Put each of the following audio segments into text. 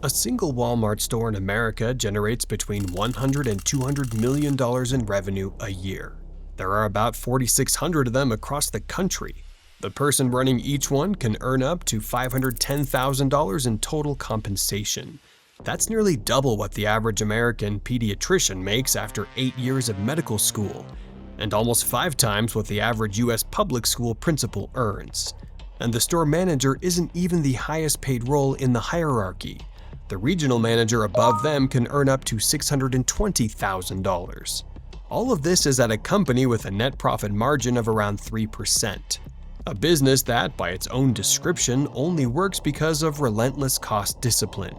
A single Walmart store in America generates between $100 and $200 million in revenue a year. There are about 4,600 of them across the country. The person running each one can earn up to $510,000 in total compensation. That's nearly double what the average American pediatrician makes after 8 years of medical school, and almost 5 times what the average US public school principal earns. And the store manager isn't even the highest paid role in the hierarchy. The regional manager above them can earn up to $620,000. All of this is at a company with a net profit margin of around 3%. A business that, by its own description, only works because of relentless cost discipline.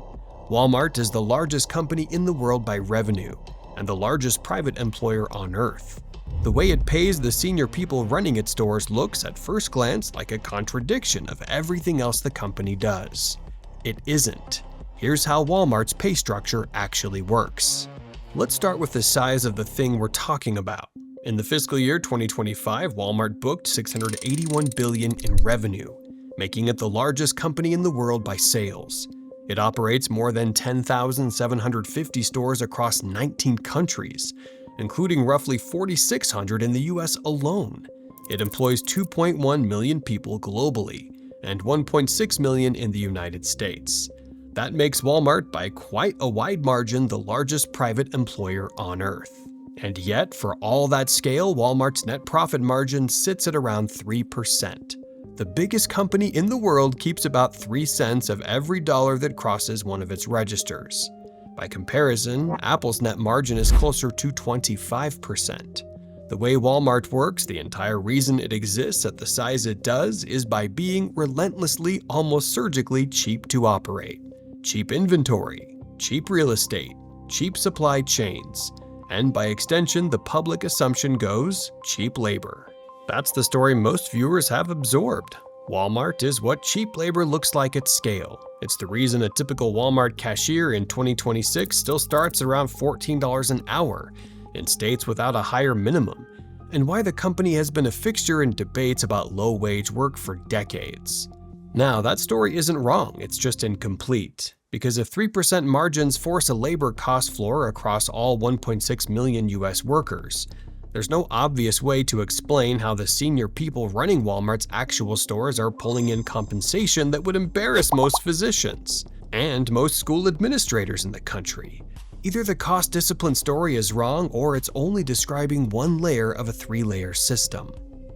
Walmart is the largest company in the world by revenue, and the largest private employer on earth. The way it pays the senior people running its stores looks, at first glance, like a contradiction of everything else the company does. It isn't. Here's how Walmart's pay structure actually works. Let's start with the size of the thing we're talking about. In the fiscal year 2025, Walmart booked $681 billion in revenue, making it the largest company in the world by sales. It operates more than 10,750 stores across 19 countries, including roughly 4,600 in the US alone. It employs 2.1 million people globally and 1.6 million in the United States. That makes Walmart, by quite a wide margin, the largest private employer on earth. And yet, for all that scale, Walmart's net profit margin sits at around 3%. The biggest company in the world keeps about 3 cents of every dollar that crosses one of its registers. By comparison, Apple's net margin is closer to 25%. The way Walmart works, the entire reason it exists at the size it does, is by being relentlessly, almost surgically cheap to operate. Cheap inventory, cheap real estate, cheap supply chains, and by extension, the public assumption goes, cheap labor. That's the story most viewers have absorbed. Walmart is what cheap labor looks like at scale. It's the reason a typical Walmart cashier in 2026 still starts around $14 an hour in states without a higher minimum, and why the company has been a fixture in debates about low-wage work for decades. Now, that story isn't wrong, it's just incomplete. Because if 3% margins force a labor cost floor across all 1.6 million US workers, there's no obvious way to explain how the senior people running Walmart's actual stores are pulling in compensation that would embarrass most physicians and most school administrators in the country. Either the cost discipline story is wrong, or it's only describing one layer of a 3-layer system.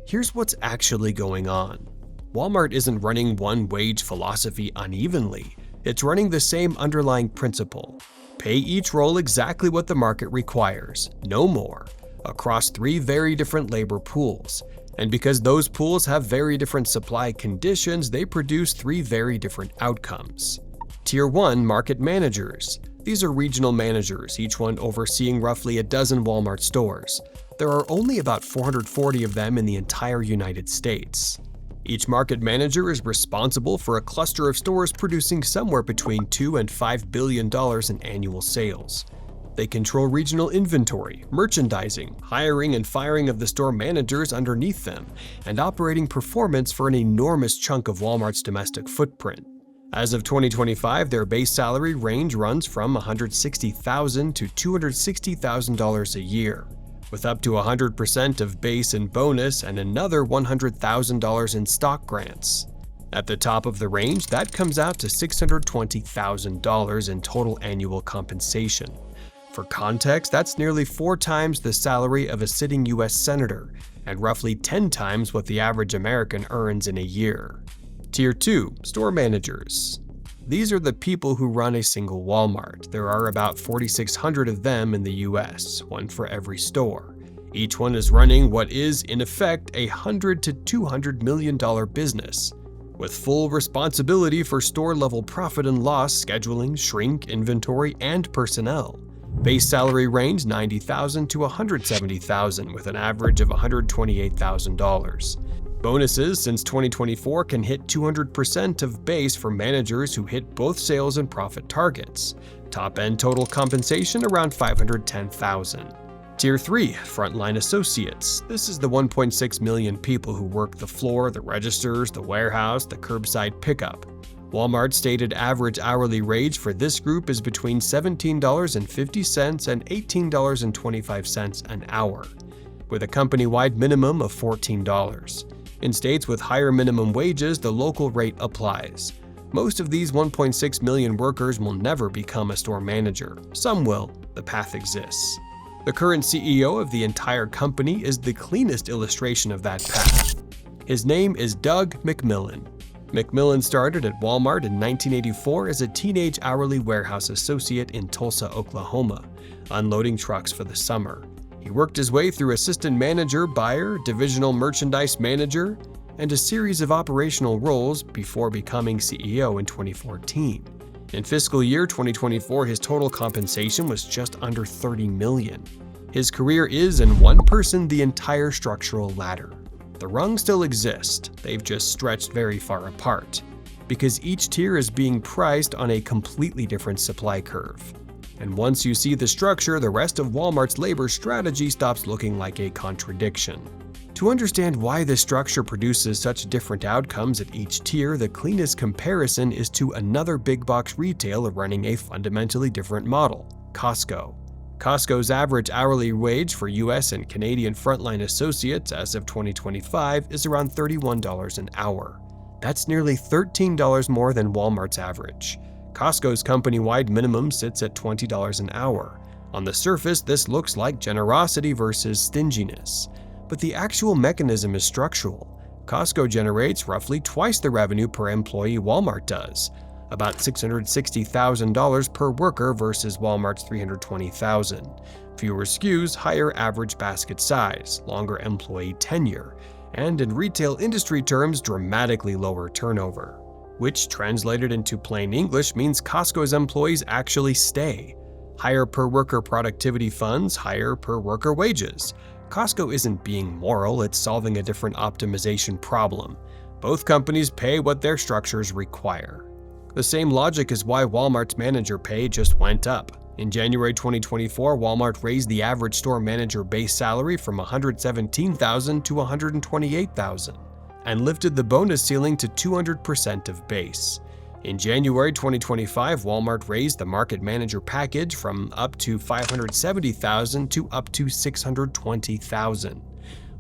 Here's what's actually going on. Walmart isn't running one wage philosophy unevenly. It's running the same underlying principle. Pay each role exactly what the market requires, no more, across 3 very different labor pools. And because those pools have very different supply conditions, they produce 3 very different outcomes. Tier 1 market managers. These are regional managers, each one overseeing roughly a dozen Walmart stores. There are only about 440 of them in the entire United States. Each market manager is responsible for a cluster of stores producing somewhere between $2 and $5 billion in annual sales. They control regional inventory, merchandising, hiring and firing of the store managers underneath them, and operating performance for an enormous chunk of Walmart's domestic footprint. As of 2025, their base salary range runs from $160,000 to $260,000 a year, with up to 100% of base and bonus and another $100,000 in stock grants. At the top of the range, that comes out to $620,000 in total annual compensation. For context, that's nearly 4 times the salary of a sitting US senator and roughly 10 times what the average American earns in a year. Tier 2, store managers. These are the people who run a single Walmart. There are about 4,600 of them in the US, one for every store. Each one is running what is, in effect, a $100 to $200 million business, with full responsibility for store-level profit and loss, scheduling, shrink, inventory, and personnel. Base salary range $90,000 to $170,000, with an average of $128,000. Bonuses since 2024 can hit 200% of base for managers who hit both sales and profit targets. Top-end total compensation around $510,000. Tier 3, frontline associates. This is the 1.6 million people who work the floor, the registers, the warehouse, the curbside pickup. Walmart's stated average hourly wage for this group is between $17.50 and $18.25 an hour, with a company-wide minimum of $14. In states with higher minimum wages, the local rate applies. Most of these 1.6 million workers will never become a store manager. Some will. The path exists. The current CEO of the entire company is the cleanest illustration of that path. His name is Doug McMillon. McMillon started at Walmart in 1984 as a teenage hourly warehouse associate in Tulsa, Oklahoma, unloading trucks for the summer. He worked his way through assistant manager, buyer, divisional merchandise manager, and a series of operational roles before becoming CEO in 2014. In fiscal year 2024, his total compensation was just under $30 million. His career is, in one person, the entire structural ladder. The rungs still exist, they've just stretched very far apart, because each tier is being priced on a completely different supply curve. And once you see the structure, the rest of Walmart's labor strategy stops looking like a contradiction. To understand why this structure produces such different outcomes at each tier, the cleanest comparison is to another big box retailer running a fundamentally different model, Costco. Costco's average hourly wage for US and Canadian frontline associates as of 2025 is around $31 an hour. That's nearly $13 more than Walmart's average. Costco's company-wide minimum sits at $20 an hour. On the surface, this looks like generosity versus stinginess, but the actual mechanism is structural. Costco generates roughly twice the revenue per employee Walmart does, about $660,000 per worker versus Walmart's $320,000. Fewer SKUs, higher average basket size, longer employee tenure, and in retail industry terms, dramatically lower turnover, which translated into plain English means Costco's employees actually stay. Higher per worker productivity funds, higher per worker wages. Costco isn't being moral, it's solving a different optimization problem. Both companies pay what their structures require. The same logic is why Walmart's manager pay just went up. In January 2024, Walmart raised the average store manager base salary from $117,000 to $128,000 and lifted the bonus ceiling to 200% of base. In January 2025, Walmart raised the market manager package from up to $570,000 to up to $620,000.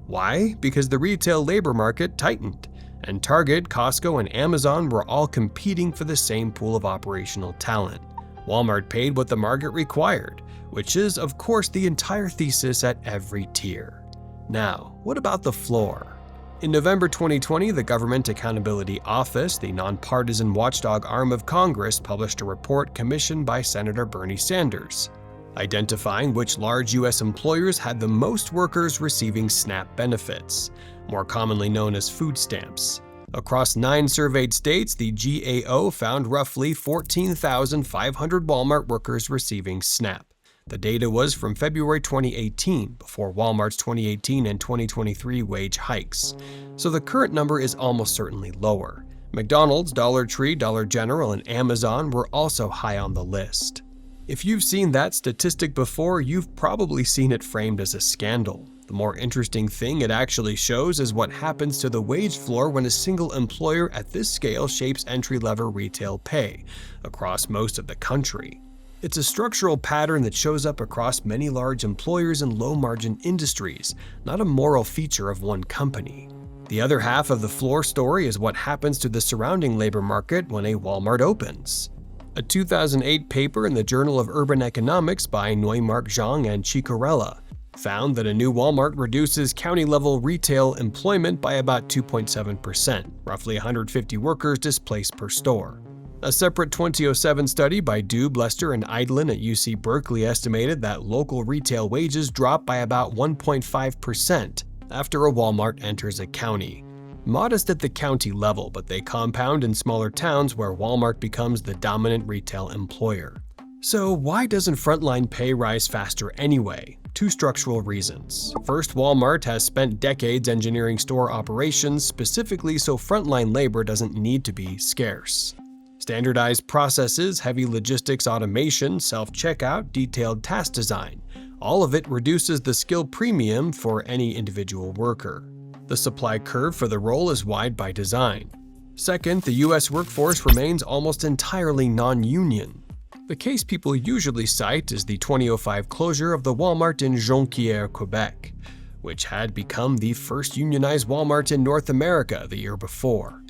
Why? Because the retail labor market tightened, and Target, Costco, and Amazon were all competing for the same pool of operational talent. Walmart paid what the market required, which is, of course, the entire thesis at every tier. Now, what about the floor? In November 2020, the Government Accountability Office, the nonpartisan watchdog arm of Congress, published a report commissioned by Senator Bernie Sanders, identifying which large U.S. employers had the most workers receiving SNAP benefits, more commonly known as food stamps. Across 9 surveyed states, the GAO found roughly 14,500 Walmart workers receiving SNAP. The data was from February 2018, before Walmart's 2018 and 2023 wage hikes, so the current number is almost certainly lower. McDonald's, Dollar Tree, Dollar General, and Amazon were also high on the list. If you've seen that statistic before, you've probably seen it framed as a scandal. The more interesting thing it actually shows is what happens to the wage floor when a single employer at this scale shapes entry-level retail pay across most of the country. It's a structural pattern that shows up across many large employers in low-margin industries, not a moral feature of one company. The other half of the floor story is what happens to the surrounding labor market when a Walmart opens. A 2008 paper in the Journal of Urban Economics by Neumark Zhang and Ciccarella found that a new Walmart reduces county-level retail employment by about 2.7%, roughly 150 workers displaced per store. A separate 2007 study by Dube, Lester, and Eidlin at UC Berkeley estimated that local retail wages drop by about 1.5% after a Walmart enters a county. Modest at the county level, but they compound in smaller towns where Walmart becomes the dominant retail employer. So why doesn't frontline pay rise faster anyway? 2 structural reasons. First, Walmart has spent decades engineering store operations specifically so frontline labor doesn't need to be scarce. Standardized processes, heavy logistics automation, self-checkout, detailed task design. All of it reduces the skill premium for any individual worker. The supply curve for the role is wide by design. Second, the U.S. workforce remains almost entirely non-union. The case people usually cite is the 2005 closure of the Walmart in Jonquière, Quebec, which had become the first unionized Walmart in North America the year before.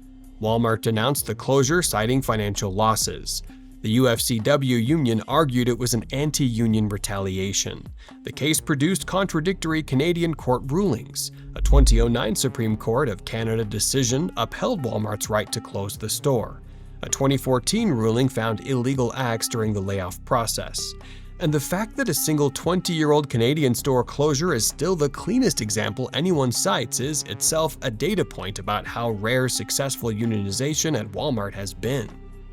Walmart announced the closure, citing financial losses. The UFCW union argued it was an anti-union retaliation. The case produced contradictory Canadian court rulings. A 2009 Supreme Court of Canada decision upheld Walmart's right to close the store. A 2014 ruling found illegal acts during the layoff process. And the fact that a single 20-year-old Canadian store closure is still the cleanest example anyone cites is itself a data point about how rare successful unionization at Walmart has been.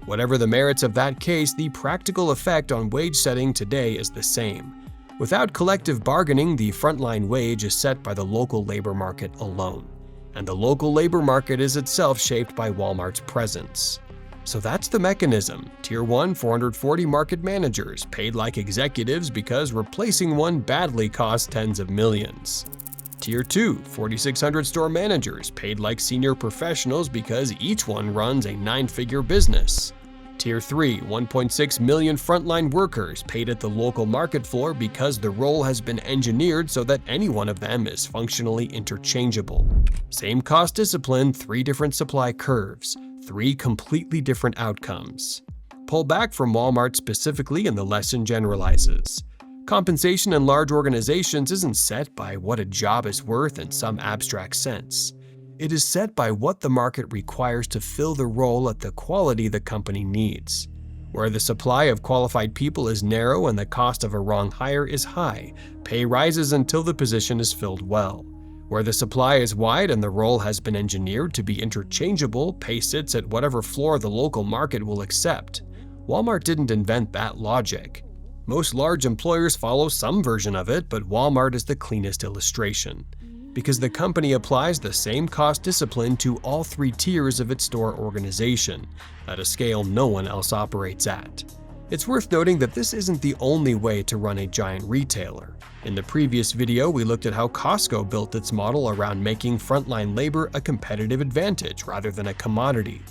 Whatever the merits of that case, the practical effect on wage setting today is the same. Without collective bargaining, the frontline wage is set by the local labor market alone. And the local labor market is itself shaped by Walmart's presence. So that's the mechanism. Tier 1, 440 market managers, paid like executives because replacing one badly costs tens of millions. Tier 2, 4,600 store managers, paid like senior professionals because each one runs a 9-figure business. Tier 3, 1.6 million frontline workers, paid at the local market floor because the role has been engineered so that any one of them is functionally interchangeable. Same cost discipline, 3 different supply curves, 3 completely different outcomes. Pull back from Walmart specifically and the lesson generalizes. Compensation in large organizations isn't set by what a job is worth in some abstract sense. It is set by what the market requires to fill the role at the quality the company needs. Where the supply of qualified people is narrow and the cost of a wrong hire is high, pay rises until the position is filled well. Where the supply is wide and the role has been engineered to be interchangeable, pay sits at whatever floor the local market will accept. Walmart didn't invent that logic. Most large employers follow some version of it, but Walmart is the cleanest illustration, because the company applies the same cost discipline to all 3 tiers of its store organization, at a scale no one else operates at. It's worth noting that this isn't the only way to run a giant retailer. In the previous video, we looked at how Costco built its model around making frontline labor a competitive advantage rather than a commodity.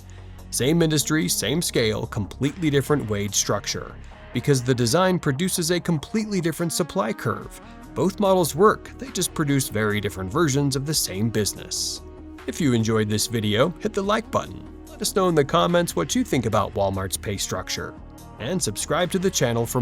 Same industry, same scale, completely different wage structure. Because the design produces a completely different supply curve. Both models work, they just produce very different versions of the same business. If you enjoyed this video, hit the like button. Let us know in the comments what you think about Walmart's pay structure. And subscribe to the channel for more.